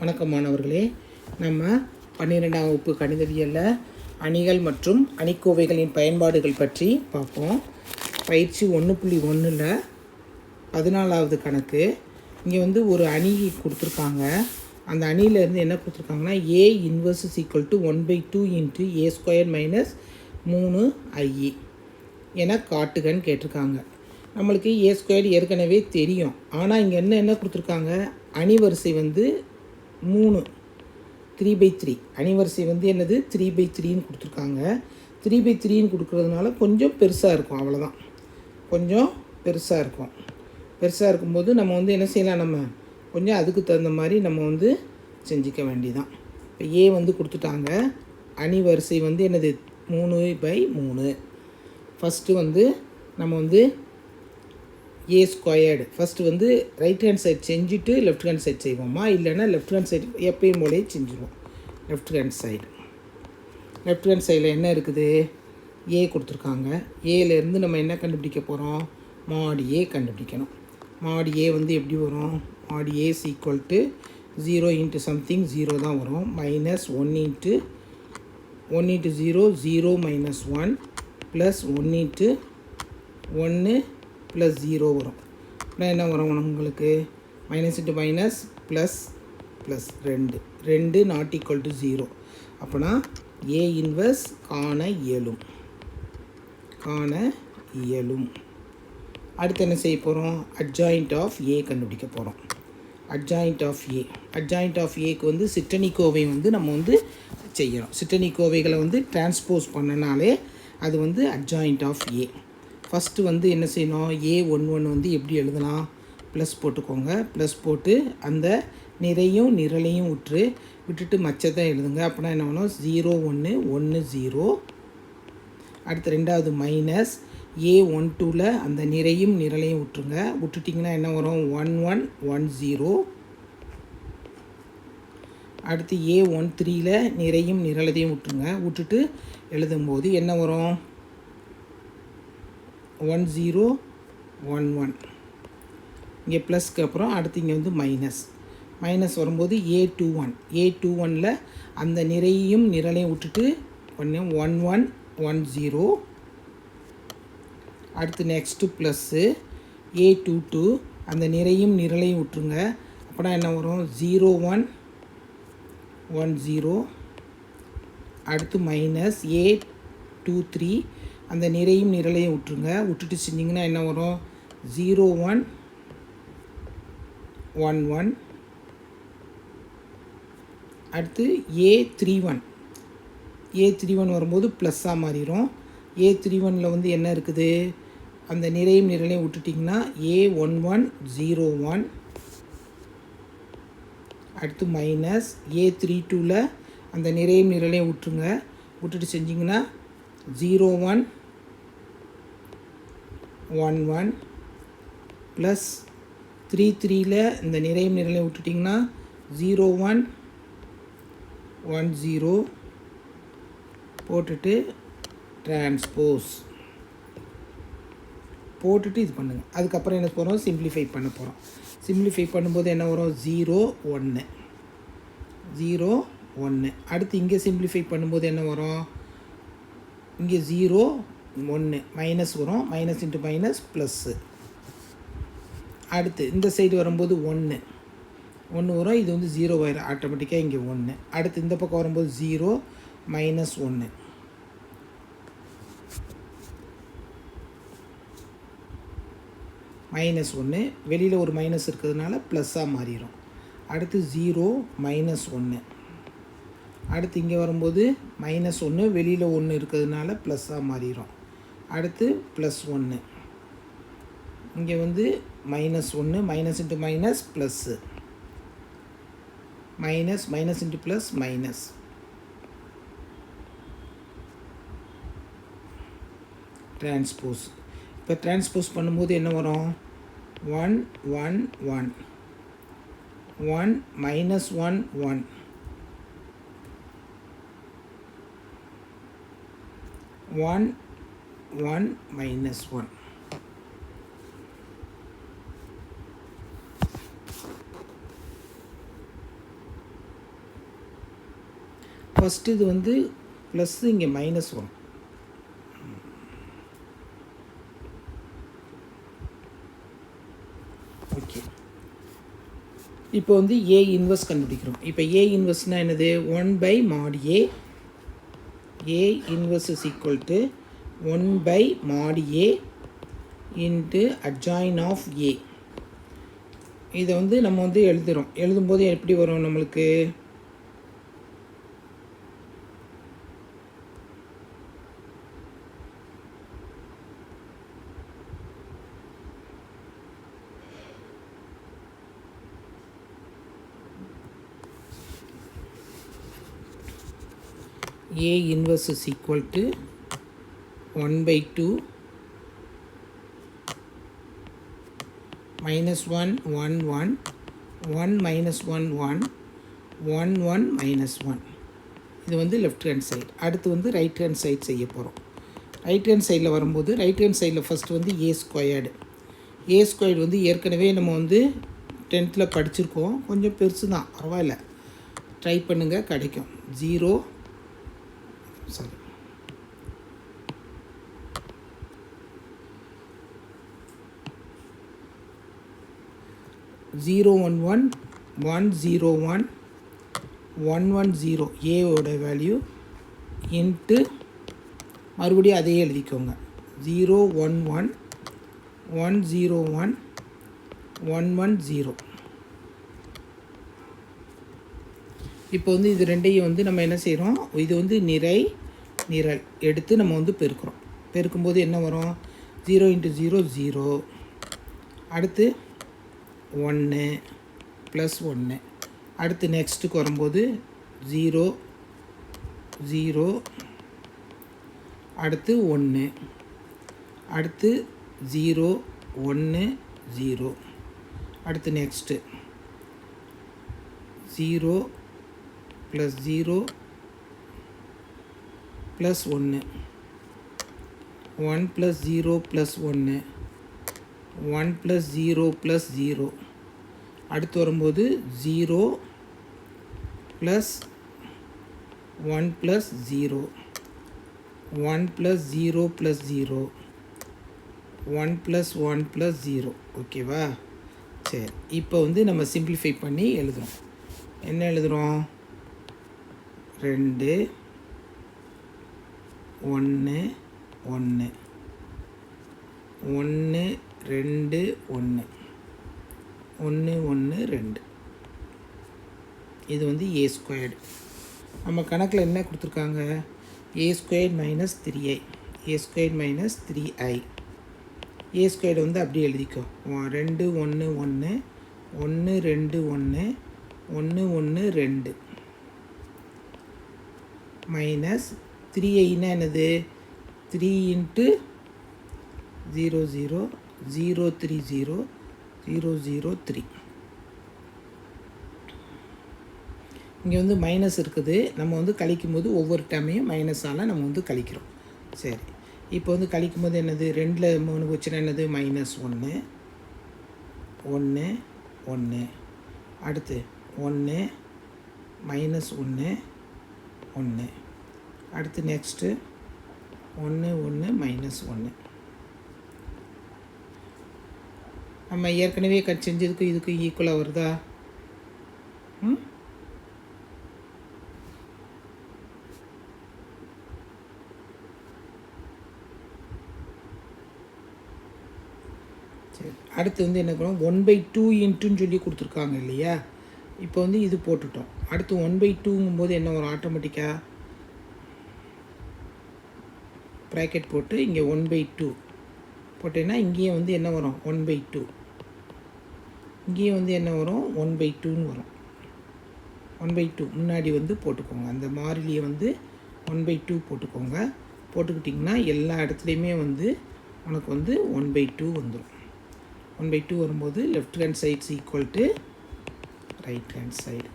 வணக்கம் மாணவர்களே. நம்ம 12ஆம் வகுப்பு கணிதவியலில் அணிகள் மற்றும் அணிக்கோவைகளின் பயன்பாடுகள் பற்றி பார்ப்போம். பயிற்சி 1.1ல் 14வது கணக்கு. இங்கே ஒரு அணி கொடுத்துருக்காங்க. அந்த அணியிலேருந்து என்ன கொடுத்துருக்காங்கன்னா A inverse is equal to 1/2 into A² - 3IE என காட்டுகன்னு கேட்டிருக்காங்க. நம்மளுக்கு A² ஏற்கனவே தெரியும். ஆனால் இங்கே என்ன கொடுத்துருக்காங்க, அணிவரிசை 3 3/3 அணிவரிசை என்னது 3/3ன்னு கொடுத்துருக்காங்க. 3/3ன்னு கொடுக்குறதுனால கொஞ்சம் பெருசாக இருக்கும், அவ்வளோதான். கொஞ்சம் பெருசாக இருக்கும். பெருசாக இருக்கும்போது நம்ம என்ன செய்யலாம், நம்ம கொஞ்சம் அதுக்கு தகுந்த மாதிரி நம்ம செஞ்சிக்க வேண்டியதான். இப்போ ஏ கொடுத்துட்டாங்க. அணிவரிசை என்னது 3/3. ஃபஸ்ட்டு நம்ம A². First right hand side செஞ்சுட்டு லெஃப்ட் ஹேண்ட் சைட் செய்வோமா, இல்லைன்னா லெஃப்ட் ஹேண்ட் சைடு எப்பயும் போலே செஞ்சுருவோம். லெஃப்ட் ஹேண்ட் சைடில் என்ன இருக்குது, ஏ கொடுத்துருக்காங்க. ஏலேருந்து நம்ம என்ன கண்டுபிடிக்க போகிறோம், மாடு ஏ கண்டுபிடிக்கணும். மாடு ஏ எப்படி வரும், மாடு A is equal to 0 into something 0 தான் வரும். -1 into 1 into 0 0 - 1 plus 1 into 1 plus 0 வரும். அப்படின்னா என்ன வரும் உங்களுக்கு, minus into minus plus plus 2 not equal to 0. அப்போனா ஏ இன்வர்ஸ் காண இயலும். அடுத்து என்ன செய்ய போகிறோம், அட்ஜாயிண்ட் ஆஃப் ஏ கண்டுபிடிக்க போகிறோம். அட்ஜாயிண்ட் ஆஃப் ஏக்கு சிற்றணிக்கோவை நம்ம செய்யணும். சிற்றணிக்கோவைகளை டிரான்ஸ்போஸ் பண்ணனாலே அது அட்ஜாயிண்ட் ஆஃப் ஏ. ஃபஸ்ட்டு என்ன செய்யணும், A11 எப்படி எழுதலாம், ப்ளஸ் போட்டுக்கோங்க. ப்ளஸ் போட்டு அந்த நிறையும் நிரலையும் விட்டுட்டு மச்சத்தை எழுதுங்க. அப்படின்னா என்ன பண்ணணும், 0 1 1 0. அடுத்து ரெண்டாவது மைனஸ் A12ல் அந்த நிறையும் நிரலையும் விட்டுட்டிங்கன்னா என்ன வரும், 1 1 1 0. அடுத்து A13ல் நிறையும் நிரலையும் விட்டுட்டு எழுதும்போது என்ன வரும், 1 0 1 1. இங்கே ப்ளஸ்க்கு அப்புறம் அடுத்து இங்கே மைனஸ் வரும்போது A21ல் அந்த நிறையும் நிரலையும் விட்டுட்டு 1 1 1 0. அடுத்து நெக்ஸ்ட்டு ப்ளஸ்ஸு A22 அந்த நிறையும் நிரலையும் விட்டுருங்க. அப்படின்னா என்ன வரும், 0 1 1 0. அடுத்து மைனஸ் A23 அந்த நிறையும் நிரலையும் விட்டுட்டு செஞ்சிங்கன்னா என்ன வரும், 0 1 1 1. அடுத்து A31 வரும்போது ப்ளஸ்ஸாக மாறிடும். A31ல் என்ன இருக்குது, அந்த நிறையும் நிரலையும் விட்டுட்டிங்கன்னா A11 0 1. அடுத்து மைனஸ் A32ல் அந்த நிறையும் நிரலையும் விட்டுட்டு செஞ்சிங்கன்னா 0 1 1 1 ப்ளஸ் 33ல் இந்த நிறையும் நிரலையும் விட்டுட்டிங்கன்னா 0 1 1 0 போட்டுட்டு டிரான்ஸ்போஸ் போட்டுட்டு இது பண்ணுங்கள். அதுக்கப்புறம் என்ன போகிறோம், சிம்பிளிஃபை பண்ண போகிறோம். சிம்பிளிஃபை பண்ணும்போது என்ன வரும், 0 1 0 1. அடுத்து இங்கே சிம்பிளிஃபை பண்ணும்போது என்ன வரும், இங்கே 0 1 மைனஸ் வரும். Minus into minus plus. அடுத்து இந்த சைடு வரும்போது 1 வரும். இது 0 ஆயிரும் ஆட்டோமேட்டிக்காக இங்கே 1. அடுத்து இந்த பக்கம் வரும்போது 0 -1 -1. வெளியில் ஒரு மைனஸ் இருக்கிறதுனால ப்ளஸ்ஸாக மாறிடும். அடுத்து 0 -1. அடுத்து இங்கே வரும்போது -1 வெளியில் 1 இருக்கிறதுனால ப்ளஸ்ஸாக மாறிடும். அடுத்து +1. இங்கே -1 minus into minus plus. Minus into plus minus. Transpose. இப்போ டிரான்ஸ்போஸ் பண்ணும்போது என்ன வரும், 1 1 1 1 -1 1 1 1 -1. ஃபஸ்ட்டு இது வந்து ப்ளஸ்ஸு, இங்கே மைனஸ் வரும். ஓகே, இப்போ வந்து ஏ இன்வெர்ஸ் கண்டுபிடிக்கிறோம். இப்போ ஏ இன்வெர்ஸ்னால் என்னது? 1/mod A. A inverse is equal to 1/mod A into adjoint of A. இதை வந்து நம்ம வந்து எழுதுகிறோம். எழுதும்போது எப்படி வரும் நம்மளுக்கு? A inverse is equal to 1/2 minus 1 1 1 1 minus 1 1 1 1 minus 1. இது வந்து லெஃப்ட் ஹேண்ட் சைடு. அடுத்து வந்து ரைட் ஹேண்ட் சைடு செய்ய போகிறோம். ரைட் ஹேண்ட் சைடில் வரும்போது ரைட் ஹேண்ட் சைடில் ஃபஸ்ட்டு வந்து ஏ ஸ்கொயர்டு. ஏ ஸ்கொயர்டு வந்து ஏற்கனவே நம்ம வந்து 10th படிச்சிருக்கோம். கொஞ்சம் பெருசு தான், பரவாயில்ல, ட்ரை பண்ணுங்கள், கிடைக்கும். 0 1 1 1 0 1 1 1 0 ஏவோட வேல்யூ இன்ட்டு மறுபடியும் அதையே எழுதிக்கோங்க. 0 1 1 1 0 1 1 1 0. இப்போ வந்து இது ரெண்டையும் வந்து நம்ம என்ன செய்கிறோம்? இது வந்து நிறை நிரல் எடுத்து நம்ம வந்து பெருக்கிறோம். பெருக்கும்போது என்ன வரும்? 0 × 0 0. அடுத்து 1 ப்ளஸ் 1. அடுத்து நெக்ஸ்ட்டுக்கு வரும்போது 0 0. அடுத்து 1. அடுத்து 0 1 0. அடுத்து next 0 plus 0 plus 1 1 plus 0 plus 1 1 plus 0 plus 0. அடுத்து வரும்போது 0 plus 1 plus 0 1 plus 0 plus 0 1 plus 1 plus 0. ஓகேவா? சரி, இப்போ வந்து நம்ம சிம்பிளிஃபை பண்ணி எழுதுகிறோம். என்ன எழுதுகிறோம்? 2 1 1 1 2 1 1 1 2. இது வந்து ஏ ஸ்கொயர்டு. நம்ம கணக்கில் என்ன கொடுத்துருக்காங்க? ஏ ஸ்கொயர்ட் மைனஸ் 3i. ஏ ஸ்கொயர்ட் மைனஸ் 3i. ஏ ஸ்கொயர்டு வந்து அப்படியே எழுதிக்கோ. 2 1 1 1 2 1 1 1 2 மைனஸ் 3iனா என்னது? 3 × 0 0 0 3 0 0 0 3. இங்கே வந்து மைனஸ் இருக்குது. நம்ம வந்து கழிக்கும்போது ஒவ்வொரு டைமையும் மைனஸால் நம்ம வந்து கழிக்கிறோம். சரி, இப்போ வந்து கழிக்கும்போது என்னது? 2ல் 3 போச்சுன்னா என்னது? -1 1 1. அடுத்து 1 -1 1. அடுத்து நெக்ஸ்ட்டு 1 1 -1. நம்ம ஏற்கனவே செஞ்சதுக்கும் இதுக்கும் ஈக்குவலாக வருதா? சரி, அடுத்து வந்து என்ன பண்ணுவோம்? 1/2 இன்ட்டுன்னு சொல்லி கொடுத்துருக்காங்க இல்லையா? இப்போ வந்து இது போட்டுட்டோம். அடுத்து 1/2ங்கும்போது என்ன வரும்? ஆட்டோமேட்டிக்காக ப்ராக்கெட் போட்டு இங்கே 1/2 போட்டேன்னா இங்கேயும் வந்து என்ன வரும்? 1/2. இங்கேயும் வந்து என்ன வரும்? 1/2ன்னு வரும். 1/2 முன்னாடி வந்து போட்டுக்கோங்க. அந்த மாறிலியை வந்து 1/2 போட்டுக்கோங்க. போட்டுக்கிட்டிங்கன்னா எல்லா இடத்துலையுமே வந்து உனக்கு வந்து 1/2 வந்துடும். 1/2 வரும்போது left hand sides equal to right hand side.